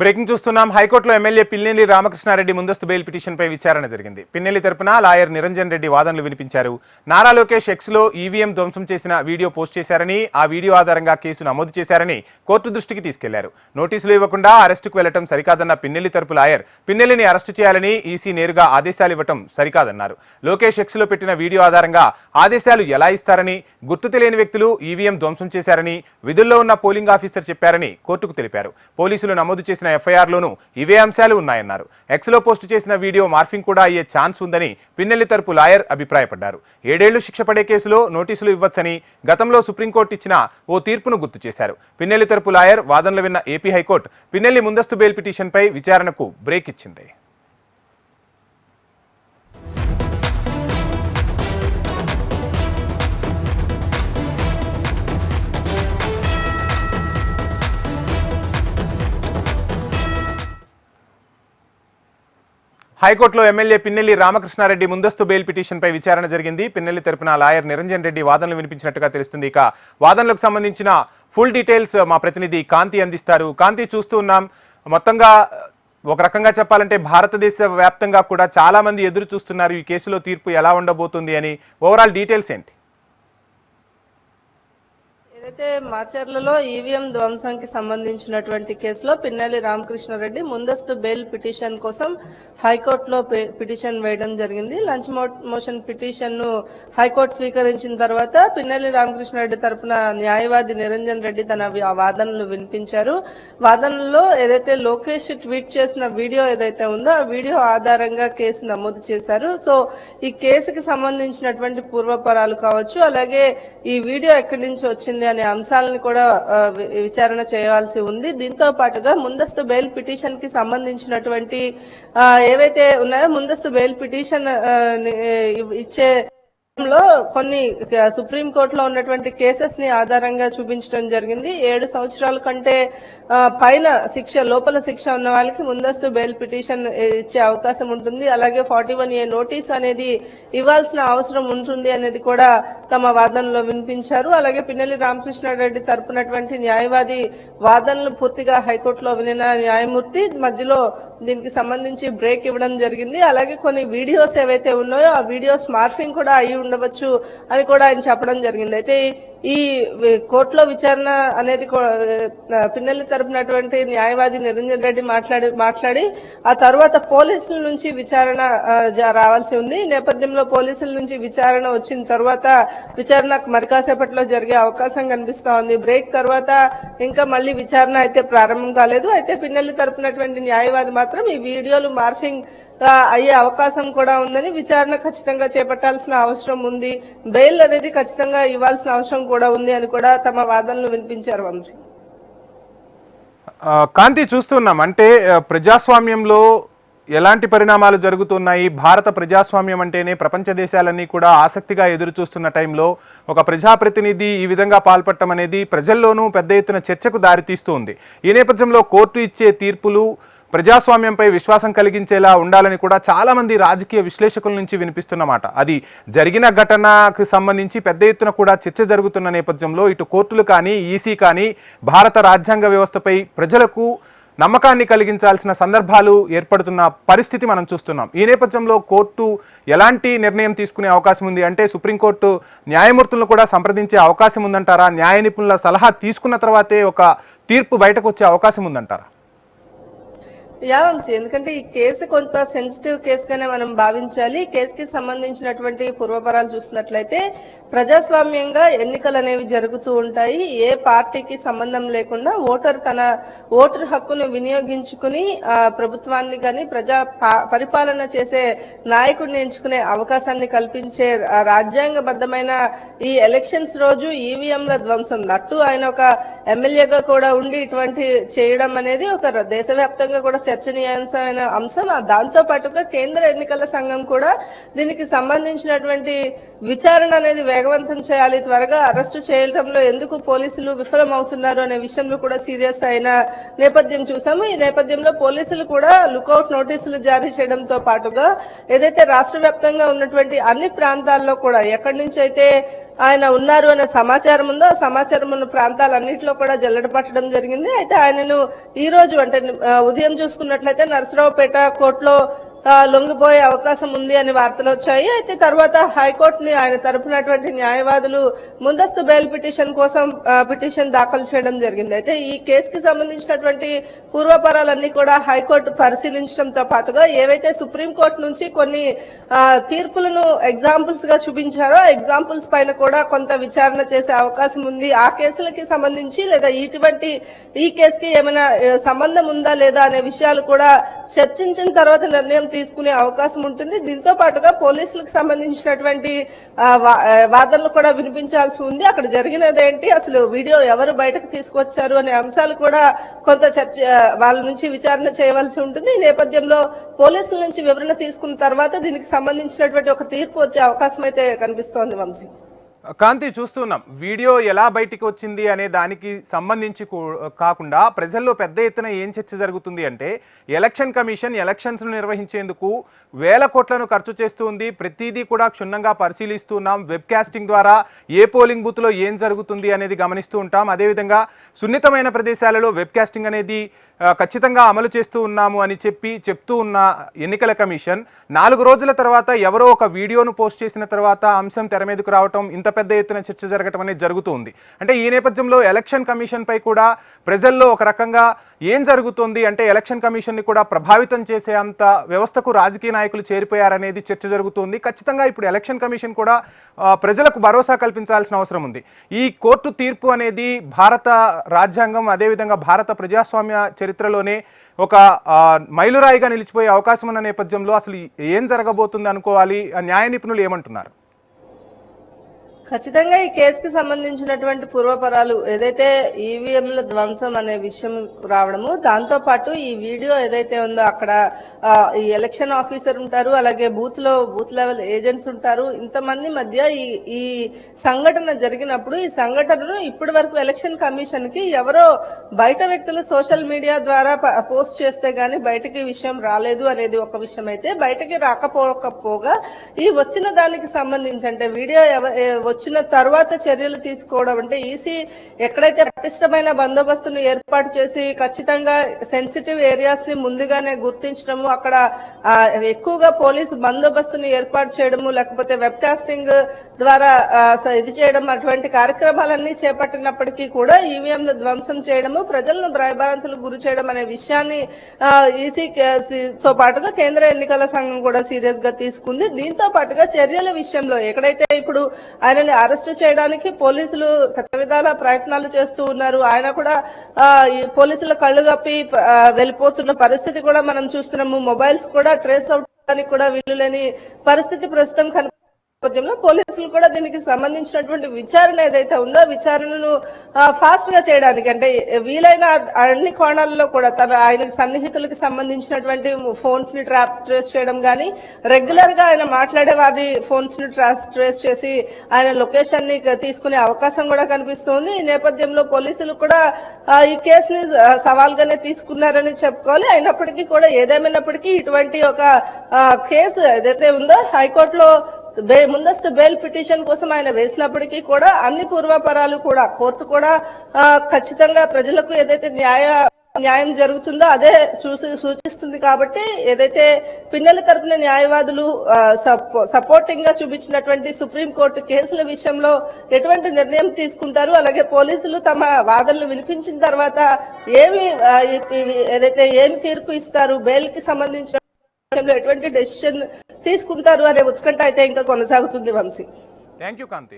Breaking చూస్తున్నాం. హైకోర్టులో MLA Pinnelli Ramakrishna Reddy ముందస్తు బెయిల్ పిటిషన్పై విచారణ జరిగింది. పిన్నెల్లి తరపున లాయర్ నిరంజన్ రెడ్డి వాదనలు వినిపించారు. నారా లోకేష్ ఎక్స్లో ఈవీఎం ధ్వంసం చేసిన వీడియో పోస్ట్ చేశారని, ఆ వీడియో ఆధారంగా కేసు నమోదు చేశారని కోర్టు దృష్టికి తీసుకెళ్లారు. నోటీసులు ఇవ్వకుండా అరెస్టుకు వెళ్లడం సరికాదన్న పిన్నెల్లి తరపు లాయర్ పిన్నెల్లిని అరెస్టు చేయాలని ఈసీ నేరుగా ఆదేశాలు ఇవ్వడం సరికాదన్నారు. లోకేష్ ఎక్స్లో పెట్టిన వీడియో ఆధారంగా ఆదేశాలు ఎలా ఇస్తారని, గుర్తు తెలియని వ్యక్తులు ఈవీఎం ధ్వంసం చేశారని విధుల్లో ఉన్న పోలింగ్ ఆఫీసర్ చెప్పారని కోర్టుకు తెలిపారు. పోలీసులు నమోదు చేసిన ఎఫ్ఐఆర్లోనూ ఇవే అంశాలు ఉన్నాయన్నారు. ఎక్స్లో పోస్టు చేసిన వీడియో మార్ఫింగ్ కూడా అయ్యే ఛాన్స్ ఉందని పిన్నెల్లి తరపు లాయర్ అభిప్రాయపడ్డారు. 7 ఏళ్లు శిక్ష పడే కేసులో నోటీసులు ఇవ్వచ్చని గతంలో సుప్రీంకోర్టు ఇచ్చిన ఓ తీర్పును గుర్తు చేశారు. పిన్నెల్లి తరపు లాయర్ వాదనలు విన్న ఏపీ హైకోర్టు పిన్నెల్లి ముందస్తు బెయిల్ పిటిషన్పై విచారణకు బ్రేక్ ఇచ్చింది. హైకోర్టులో ఎమ్మెల్యే పిన్నెల్లి రామకృష్ణారెడ్డి ముందస్తు బెయిల్ పిటిషన్పై విచారణ జరిగింది. పిన్నెల్లి తరపున లాయర్ నిరంజన్ రెడ్డి వాదనలు వినిపించినట్టుగా తెలుస్తుంది. ఇక వాదనలకు సంబంధించిన ఫుల్ డీటెయిల్స్ మా ప్రతినిధి కాంతి అందిస్తారు. కాంతి, చూస్తూ ఉన్నాం, మొత్తంగా ఒక రకంగా చెప్పాలంటే భారతదేశ వ్యాప్తంగా కూడా చాలా మంది ఎదురు చూస్తున్నారు ఈ కేసులో తీర్పు ఎలా ఉండబోతుంది అని. ఓవరాల్ డీటెయిల్స్ ఏంటి? ఏదైతే మాచర్లలో ఈవీఎం ధ్వంసానికి సంబంధించినటువంటి కేసులో పిన్నెల్లి రామకృష్ణారెడ్డి ముందస్తు బెయిల్ పిటిషన్ కోసం హైకోర్టులో పిటిషన్ వేయడం జరిగింది. లంచ్ మోషన్ పిటిషన్ ను హైకోర్టు స్వీకరించిన తర్వాత పిన్నెల్లి రామకృష్ణారెడ్డి తరపున న్యాయవాది నిరంజన్ రెడ్డి తన వాదనలు వినిపించారు. వాదనలో ఏదైతే లోకేష్ ట్వీట్ చేసిన వీడియో ఏదైతే ఉందో ఆ వీడియో ఆధారంగా కేసు నమోదు చేశారు. సో ఈ కేసుకి సంబంధించినటువంటి పూర్వపరాలు కావచ్చు, అలాగే ఈ వీడియో ఎక్కడి నుంచి వచ్చింది అనే అంశాలను కూడా విచారణ చేయాల్సి ఉంది. దీంతో పాటుగా ముందస్తు బెయిల్ పిటిషన్ కి సంబంధించినటువంటి ఏవైతే ఉన్నాయో ముందస్తు బెయిల్ పిటిషన్ ఇచ్చే లో కొన్ని సుప్రీంకోర్టులో ఉన్నటువంటి కేసెస్ ని ఆధారంగా చూపించడం జరిగింది. 7 సంవత్సరాల కంటే పైన శిక్ష, లోపల శిక్ష ఉన్న వాళ్ళకి ముందస్తు బెయిల్ పిటిషన్ ఇచ్చే అవకాశం ఉంటుంది. అలాగే 41A నోటీస్ అనేది ఇవ్వాల్సిన అవసరం ఉంటుంది అనేది కూడా తమ వాదనలో వినిపించారు. అలాగే పిన్నెల్లి రామకృష్ణారెడ్డి తరపునటువంటి న్యాయవాది వాదనలు పూర్తిగా హైకోర్టులో వినిన న్యాయమూర్తి మధ్యలో దీనికి సంబంధించి బ్రేక్ ఇవ్వడం జరిగింది. అలాగే కొన్ని వీడియోస్ ఏవైతే ఉన్నాయో ఆ వీడియోస్ మార్ఫింగ్ కూడా అయి ఉండవచ్చు అని కూడా ఆయన చెప్పడం జరిగింది. అయితే ఈ కోర్టులో విచారణ అనేది పిన్నెల్లి తరపునటువంటి న్యాయవాది నిరంజన్ రెడ్డి మాట్లాడి ఆ తర్వాత పోలీసుల నుంచి విచారణ రావాల్సి ఉంది. ఈ నేపథ్యంలో పోలీసుల నుంచి విచారణ వచ్చిన తర్వాత విచారణ మరి కాసేపట్లో జరిగే అవకాశం కనిపిస్తా ఉంది. బ్రేక్ తర్వాత ఇంకా మళ్ళీ విచారణ అయితే ప్రారంభం కాలేదు. అయితే పిన్నెల్లి తరపునటువంటి న్యాయవాది మాత్రం ఈ వీడియోలు మార్ఫింగ్ అయ్యే అవకాశం కూడా ఉందని, విచారణ ఖచ్చితంగా చేపట్టాల్సిన అవసరం ఉంది, బెయిల్ అనేది ఖచ్చితంగా ఇవ్వాల్సిన అవసరం కూడా ఉంది అని కూడా తమ వాదనలు వినిపించారు. వంశీ, కాంతి, చూస్తున్నాం అంటే ప్రజాస్వామ్యంలో ఎలాంటి పరిణామాలు జరుగుతున్నాయి. భారత ప్రజాస్వామ్యం అంటేనే ప్రపంచ దేశాలన్నీ కూడా ఆసక్తిగా ఎదురు చూస్తున్న టైంలో ఒక ప్రజాప్రతినిధి ఈ విధంగా పాల్పడటం అనేది ప్రజల్లోనూ పెద్ద ఎత్తున చర్చకు దారితీస్తూ ఉంది. ఈ నేపథ్యంలో కోర్టు ఇచ్చే తీర్పులు ప్రజాస్వామ్యంపై విశ్వాసం కలిగించేలా ఉండాలని కూడా చాలా మంది రాజకీయ విశ్లేషకుల నుంచి వినిపిస్తున్నమాట. అది జరిగిన ఘటనకు సంబంధించి పెద్ద ఎత్తున కూడా చర్చ జరుగుతున్న నేపథ్యంలో ఇటు కోర్టులు కానీ ఈసీ కానీ భారత రాజ్యాంగ వ్యవస్థపై ప్రజలకు నమ్మకాన్ని కలిగించాల్సిన సందర్భాలు ఏర్పడుతున్న పరిస్థితి మనం చూస్తున్నాం. ఈ నేపథ్యంలో కోర్టు ఎలాంటి నిర్ణయం తీసుకునే అవకాశం ఉంది అంటే సుప్రీంకోర్టు న్యాయమూర్తులను కూడా సంప్రదించే అవకాశం ఉందంటారా? న్యాయ నిపుణుల సలహా తీసుకున్న తర్వాతే ఒక తీర్పు బయటకు వచ్చే అవకాశం ఉందంటారా? వంశీ, ఎందుకంటే ఈ కేసు కొంత సెన్సిటివ్ కేసుగానే మనం భావించాలి. కేసుకి సంబంధించినటువంటి పూర్వపరాలు చూసినట్లయితే ప్రజాస్వామ్యంగా ఎన్నికలు అనేవి జరుగుతూ ఉంటాయి. ఏ పార్టీకి సంబంధం లేకుండా ఓటర్ తన ఓటర్ హక్కును వినియోగించుకుని ప్రభుత్వాన్ని కానీ పరిపాలన చేసే నాయకుడిని ఎంచుకునే అవకాశాన్ని కల్పించే రాజ్యాంగబద్ధమైన ఈ ఎలక్షన్స్ రోజు ఈవీఎంల ధ్వంసం, నట్టు ఆయన ఒక ఎమ్మెల్యేగా కూడా ఉండి ఇటువంటి చేయడం అనేది ఒక దేశవ్యాప్తంగా కూడా చర్చనీయాంశమైన అంశం. దాంతో పాటుగా కేంద్ర ఎన్నికల సంఘం కూడా దీనికి సంబంధించినటువంటి విచారణ అనేది వేగవంతం చేయాలి, త్వరగా అరెస్టు చేయడంలో ఎందుకు పోలీసులు విఫలమవుతున్నారు అనే విషయంలో కూడా సీరియస్ అయిన నేపథ్యం చూసాము. ఈ నేపథ్యంలో పోలీసులు కూడా లుకౌట్ నోటీసులు జారీ చేయడంతో పాటుగా ఏదైతే రాష్ట్ర వ్యాప్తంగా ఉన్నటువంటి అన్ని ప్రాంతాల్లో కూడా ఎక్కడి నుంచి అయితే ఆయన ఉన్నారు అనే సమాచారం ఉందో ఆ సమాచారం ఉన్న ప్రాంతాలన్నింటిలో కూడా జల్లెడ పట్టడం జరిగింది. అయితే ఆయనను ఈ రోజు అంటే ఉదయం చూసుకున్నట్లయితే నరసరావుపేట కోర్టులో లొంగిపోయే అవకాశం ఉంది అని వార్తలు వచ్చాయి. అయితే తర్వాత హైకోర్టుని ఆయన తరపునటువంటి న్యాయవాదులు ముందస్తు బెయిల్ పిటిషన్ కోసం పిటిషన్ దాఖలు చేయడం జరిగింది. అయితే ఈ కేసుకి సంబంధించినటువంటి పూర్వపరాలన్నీ కూడా హైకోర్టు పరిశీలించడంతో పాటుగా ఏవైతే సుప్రీంకోర్టు నుంచి కొన్ని తీర్పులను ఎగ్జాంపుల్స్ గా చూపించారో ఆ ఎగ్జాంపుల్స్ పైన కూడా కొంత విచారణ చేసే అవకాశం ఉంది. ఆ కేసులకి సంబంధించి లేదా ఈ కేసుకి ఏమైనా సంబంధం ఉందా లేదా అనే విషయాలు కూడా చర్చించిన తర్వాత నిర్ణయం తీసుకునే అవకాశం ఉంటుంది. దీంతో పాటుగా పోలీసులకు సంబంధించినటువంటి వాదనలు కూడా వినిపించాల్సి ఉంది. అక్కడ జరిగినది ఏంటి, అసలు వీడియో ఎవరు బయటకు తీసుకొచ్చారు అనే అంశాలు కూడా కొంత వాళ్ళ నుంచి విచారణ చేయవలసి ఉంటుంది. ఈ నేపథ్యంలో పోలీసుల నుంచి వివరణ తీసుకున్న తర్వాత దీనికి సంబంధించినటువంటి ఒక తీర్పు వచ్చే అవకాశం అయితే కనిపిస్తోంది. వంశీ, కాంతి, చూస్తున్నాం వీడియో ఎలా బయటికి వచ్చింది అనే దానికి సంబంధించి కాకుండా ప్రజల్లో పెద్ద ఎత్తున ఏం చర్చ జరుగుతుంది అంటే ఎలక్షన్ కమిషన్ ఎలక్షన్స్ను నిర్వహించేందుకు వేల కోట్లను ఖర్చు చేస్తుంది. ప్రతిదీ కూడా క్షుణ్ణంగా పరిశీలిస్తున్నాం. వెబ్ కాస్టింగ్ ద్వారా ఏ పోలింగ్ బూత్లో ఏం జరుగుతుంది అనేది గమనిస్తూ ఉంటాం. అదేవిధంగా సున్నితమైన ప్రదేశాలలో వెబ్ కాస్టింగ్ అనేది ఖచ్చితంగా అమలు చేస్తూ ఉన్నాము అని చెప్తూ ఉన్న ఎన్నికల కమిషన్ 4 రోజుల తర్వాత ఎవరో ఒక వీడియోను పోస్ట్ చేసిన తర్వాత అంశం తెర మీదకు రావటం, ఇంత పెద్ద ఎత్తున చర్చ జరగటం అనేది జరుగుతుంది. అంటే ఈ నేపథ్యంలో ఎలక్షన్ కమిషన్ పై కూడా ప్రజల్లో ఒక రకంగా ఏం జరుగుతుంది అంటే ఎలక్షన్ కమిషన్ని కూడా ప్రభావితం చేసే అంత వ్యవస్థకు రాజకీయ నాయకులు చేరిపోయారనేది చర్చ జరుగుతుంది. ఖచ్చితంగా ఇప్పుడు ఎలక్షన్ కమిషన్ కూడా ప్రజలకు భరోసా కల్పించాల్సిన అవసరం ఉంది. ఈ కోర్టు తీర్పు అనేది భారత రాజ్యాంగం అదేవిధంగా భారత ప్రజాస్వామ్య చరిత్రలోనే ఒక మైలురాయిగా నిలిచిపోయే అవకాశం ఉన్న నేపథ్యంలో అసలు ఏం జరగబోతుంది అనుకోవాలి? న్యాయ నిపుణులు ఏమంటున్నారు? ఖచ్చితంగా ఈ కేసుకి సంబంధించినటువంటి పూర్వపరాలు ఏదైతే ఈవీఎంల ధ్వంసం అనే విషయం రావడము, దాంతో పాటు ఈ వీడియో ఏదైతే ఉందో అక్కడ ఈ ఎలక్షన్ ఆఫీసర్ ఉంటారు, అలాగే బూత్ లెవెల్ ఏజెంట్స్ ఉంటారు. ఇంతమంది మధ్య ఈ సంఘటన జరిగినప్పుడు ఈ సంఘటనను ఇప్పటి వరకు ఎలక్షన్ కమిషన్ కి ఎవరో బయట వ్యక్తులు సోషల్ మీడియా ద్వారా పోస్ట్ చేస్తే గానీ బయటకి విషయం రాలేదు అనేది ఒక విషయం. అయితే బయటకి రాకపోగా ఈ వచ్చిన దానికి సంబంధించి అంటే వీడియో వచ్చిన తర్వాత చర్యలు తీసుకోవడం అంటే ఈసీ ఎక్కడైతే పటిష్టమైన బందోబస్తును ఏర్పాటు చేసి ఖచ్చితంగా సెన్సిటివ్ ఏరియాస్ ని ముందుగానే గుర్తించడము, అక్కడ ఎక్కువగా పోలీసు బందోబస్తును ఏర్పాటు చేయడము, లేకపోతే వెబ్ కాస్టింగ్ ద్వారా ఇది చేయడం, అటువంటి కార్యక్రమాలన్నీ చేపట్టినప్పటికీ కూడా ఈవీఎంల ధ్వంసం చేయడము, ప్రజలను భయభ్రాంతులకు గురి చేయడం అనే విషయాన్ని ఈసీతో పాటుగా కేంద్ర ఎన్నికల సంఘం కూడా సీరియస్ గా తీసుకుంది. దీంతో పాటుగా చర్యల విషయంలో ఎక్కడైతే ఇప్పుడు ఆయనని అరెస్ట్ చేయడానికి పోలీసులు శతవిధాల ప్రయత్నాలు చేస్తూ ఉన్నారు. ఆయన కూడా ఈ పోలీసుల కళ్ళు కప్పి వెళ్ళిపోతున్న పరిస్థితి కూడా మనం చూస్తున్నాము. మొబైల్స్ కూడా ట్రేస్ అవడానికి కూడా వీలు లేని పరిస్థితి ప్రస్తుతం నేపథ్యంలో పోలీసులు కూడా దీనికి సంబంధించినటువంటి విచారణ ఏదైతే ఉందో విచారణను ఫాస్ట్ గా చేయడానికి అంటే వీలైన అన్ని కోణాల్లో కూడా ఆయనకు సన్నిహితులకు సంబంధించినటువంటి ఫోన్స్ ని ట్రేస్ చేయడం కానీ, రెగ్యులర్ గా ఆయన మాట్లాడే వారి ఫోన్స్ ని ట్రేస్ చేసి ఆయన లొకేషన్ ని తీసుకునే అవకాశం కూడా కనిపిస్తోంది. ఈ నేపథ్యంలో పోలీసులు కూడా ఈ కేసుని సవాల్గానే తీసుకున్నారని చెప్పుకోవాలి. అయినప్పటికీ కూడా ఏదేమైనప్పటికీ ఇటువంటి ఒక కేసు ఏదైతే ఉందో హైకోర్టులో ముందస్తు బెయిల్ పిటిషన్ కోసం ఆయన వేసినప్పటికీ కూడా అన్ని పూర్వపరాలు కూడా కోర్టు కూడా ఖచ్చితంగా ప్రజలకు ఏదైతే న్యాయం జరుగుతుందో అదే సూచిస్తుంది. కాబట్టి ఏదైతే పిన్నెల తరపున న్యాయవాదులు సపోర్టింగ్ గా చూపించినటువంటి సుప్రీంకోర్టు కేసుల విషయంలో ఎటువంటి నిర్ణయం తీసుకుంటారు, అలాగే పోలీసులు తమ వాదనలు వినిపించిన తర్వాత ఏమి తీర్పు ఇస్తారు, బెయిల్ కి సంబంధించిన ఎటువంటి డెసిషన్ తీసుకుంటారు అనే ఉత్కంఠ అయితే ఇంకా కొనసాగుతుంది. Vamsi, thank you Kanthi.